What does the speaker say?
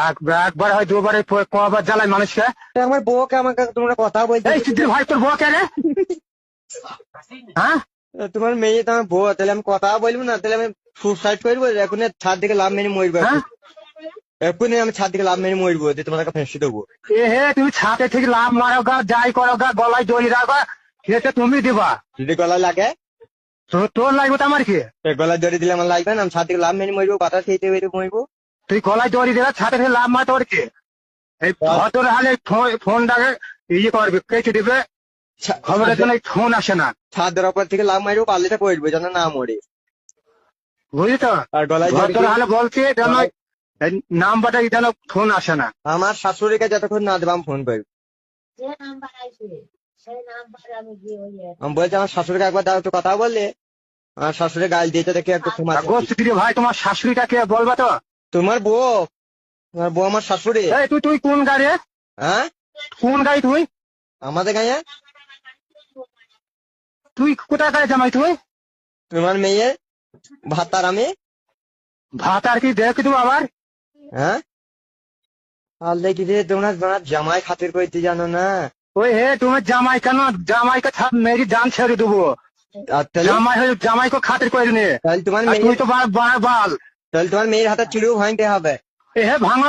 একবার হয় দুবারে কবার জ্বালায় মানুষকে। আমার বউকে আমাকে তোমরা কথা বলতে, এই সিদ্ধির ভাই তোর বউ কে রে? হ্যাঁ তোমার মেয়ে তো আমার বউ, তাহলে আমি কথা বলবো না? তাহলে আমি সুসাইড করবো এখন, ছাদ দিকে লাভ মেরে মরবো। হ্যাঁ এক্ষুনি আমি ছাদ দিকে লাভ মেরে মরবো, দিয়ে তোমার ফেঁসে দেবো। এ হে তুমি ছাদে থেকে লাভ মারো গা, যাই করো গা, গলায় দড়ি রাখো, এটা তুমি দিবা। যদি গলায় লাগে, তোর লাগবে তো আমার কি? গলায় দড়ি দিলে আমার লাগবে না? আমি ছাদ দিকে লাভ মেরে মরবো, বাতাস খেতে বেরিয়ে মরবো। তুই গলায় দড়ি দিলে ছাদে থেকে লাভ মারতে ওর কি? এই ভদ্র হালে ফোনটাকে ইয়ে করবে, কেটে দিবে, খবরের জন্য ফোন আসে না। ছাদের ওপর থেকে লাভ মারবো, পাল্লিতে পড়বো যেন না মরে। বুঝলি তো? আর গলায় দড়ি ভদ্র হালে বলছি যেন নাম্বারটা যেন ফোন আসে না। আমার শাশুড়িকে যতক্ষণ না দেবো আমি ফোন করবো। আমি বলছি আমার শাশুড়িকে একবার দাও তো, কথা বললে আমার শাশুড়ি গাল দিয়েছে দেখে একটু ক্ষমা চাই। গোষ্ঠী ভাই তোমার শাশুড়িটাকে বলবা তো? তোমার বউ, তোমার বউ আমার শাশুড়ি। এই তুই কোন গাড়ি? হ্যাঁ কোন গাড়ি তুই? আমাদের গাঁয়ে। তুই কোথায় গাড়ি জামাই তুই? তোমার মেয়ে ভাতার আমি। ভাত আর কি দেখি তুমি আবার? হ্যাঁ আর দেখি রে, তোমরা তোমার জামাই খাতির করতে জানো না। ওই হে তোমার জামাই কেন? জামাইকে মেরি জান ছেড়ে দেবো। আর তাহলে জামাই হয়ে জামাইকে খাতির করে নে। তাহলে তোমার আর মেয়ে, তুই তো বাল। তাহলে তোমার মেয়ের হাতে চুড়িও ভাঙতে হবে। এ হে ভাঙা